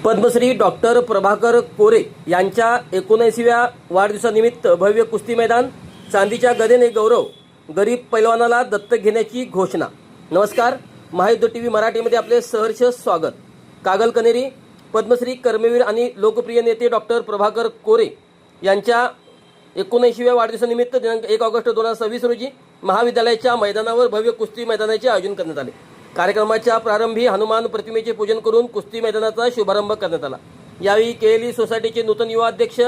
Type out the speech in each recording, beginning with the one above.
Padmashri doctor Prabhakar कोरे यांच्या 19व्या वाढदिवसानिमित्त भव्य कुस्ती मैदान, चांदीच्या गदेने गौरव, गरीब पैलवानाला दत्तक घेण्याची घोषणा। नमस्कार, महायुद्ध टीव्ही मराठीमध्ये आपले सहर्ष स्वागत। कागल कनेरी पद्मश्री कर्मवीर आणि लोकप्रिय नेते डॉक्टर प्रभाकर कोरे यांच्या 19व्या वाढदिवसानिमित्त दिनांक 1 ऑगस्ट 2026 रोजी महाविद्यालयाच्या मैदानावर भव्य कुस्ती मैदानाचे आयोजन करण्यात आले। कार्यक्रमाच्या प्रारंभी हनुमान प्रतिमेचे पूजन करून कुस्ती मैदानाचा शुभारंभ करण्यात आला। यावेळी केएलई सोसायटीचे नूतन युवा अध्यक्ष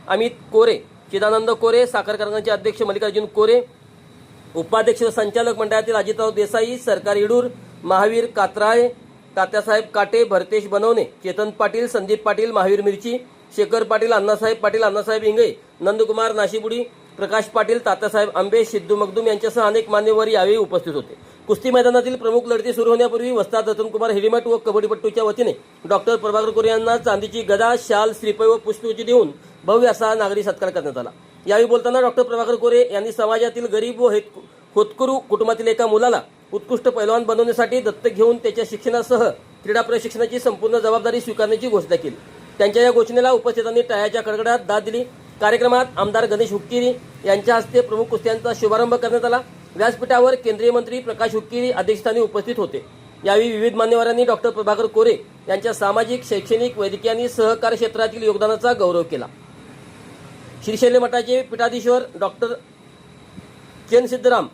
अमित कोरे, चिदानंद कोरे, साखर कारखान्याचे अध्यक्ष मल्लिकार्जुन कोरे, उपाध्यक्ष व संचालक मंडळातील अजितराव देसाई, सरकार इडूर, महावीर कात्राळे, तात्यासाहेब काटे, भरतेश बनवणे, चेतन पाटील, संदीप पाटील, महावीर मिरची, शेखर पाटील, अण्णासाहेब पाटील, अण्णासाहेब इंगळे, नंदकुमार नाशिबुडी, प्रकाश पाटील, तात्यासाहेब आंबे, सिद्धू मखदूम यांच्यासह अनेक मान्यवर यावेळी उपस्थित होते। कुस्ती मैदानातील प्रमुख लढती सुरू होण्यापूर्वी वस्ताद रतनकुमार हिरेमठ व कबड्डीपट्टूच्या वतीने डॉक्टर प्रभाकर कोरे यांना चांदीची गदा, शाल, श्रीफळ व पुष्पगुच्छ देऊन भव्य असा नागरी सत्कार करण्यात आला। यावेळी बोलताना डॉक्टर प्रभाकर कोरे यांनी समाजातील गरीब व होतकरू कुटुंबातील एका मुलाला उत्कृष्ट पैलवान बनवण्यासाठी दत्तक घेऊन त्याच्या शिक्षणासह क्रीडा प्रशिक्षणाची संपूर्ण जबाबदारी स्वीकारण्याची घोषणा केली। त्यांच्या या घोषणेला उपस्थितांनी टाळ्याच्या कडकडाट दाद दिली। कार्यक्रमात आमदार गणेश हुक्केरी यांच्या हस्ते प्रमुख कुस्त्यांचा शुभारंभ करण्यात आला। व्यासपीठावर केंद्रीय मंत्री प्रकाश हुक्केरी अध्यक्षस्थानी उपस्थित होते। यावेळी विविध मान्यवरांनी डॉक्टर प्रभाकर कोरे यांच्या सामाजिक, शैक्षणिक, वैद्यकीय आणि सहकार क्षेत्रातील योगदानाचा गौरव केला। श्रीशैल्य मठाचे पीठाधीश्वर डॉक्टर चेन सिद्धराम,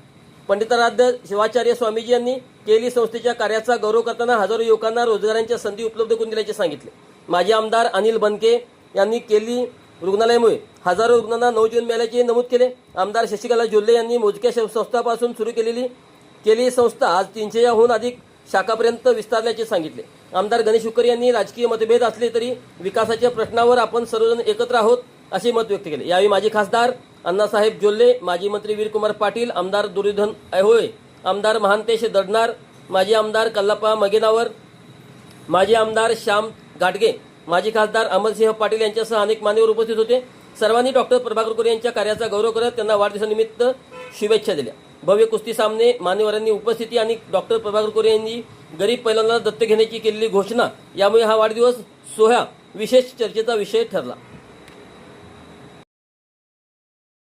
पंडिताराध्य शिवाचार्य स्वामीजी यांनी केएलई संस्थेच्या कार्याचा गौरव करताना हजारो युवकांना रोजगारांच्या संधी उपलब्ध करून दिल्याचे सांगितले। माजी आमदार अनिल बनके यांनी केएलई रुग्णालयामुळे हजारो रुग्णांना नवजीवन मिळाल्याचे नमूद केले। आमदार शशिकला जोल्ले यांनी मोजक्या संस्थांपासून सुरू केलेली केएलई संस्था आज 300हून अधिक शाखापर्यंत विस्तारल्याचे सांगितले। आमदार गणेश हुक्केरी यांनी राजकीय मतभेद असले तरी विकासाच्या प्रश्नावर आपण सर्वजण एकत्र आहोत असे मत व्यक्त केले। यावेळी माजी खासदार अण्णासाहेब जोल्ले, माजी मंत्री वीरकुमार पाटील, आमदार दुर्योधन ऐहोळे, आमदार महांतेश दडनार, माजी आमदार कल्लाप्पा मगेनावर, माजी आमदार श्याम घाटगे, माजी खासदार अमरसिंह पाटील यांच्यासह अनेक मान्यवर उपस्थित होते। सर्वांनी डॉक्टर प्रभाकर कोरे यांच्या कार्याचा गौरव करत त्यांना वाढदिवसानिमित्त शुभेच्छा दिल्या। भव्य कुस्ती सामने, मान्यवरांनी उपस्थिती आणि डॉक्टर प्रभाकर कोरे यांनी गरीब पैलवानाला दत्तक घेण्याची केलेली घोषणा यामुळे हा वाढदिवस सोहळा विशेष चर्चेचा विषय ठरला।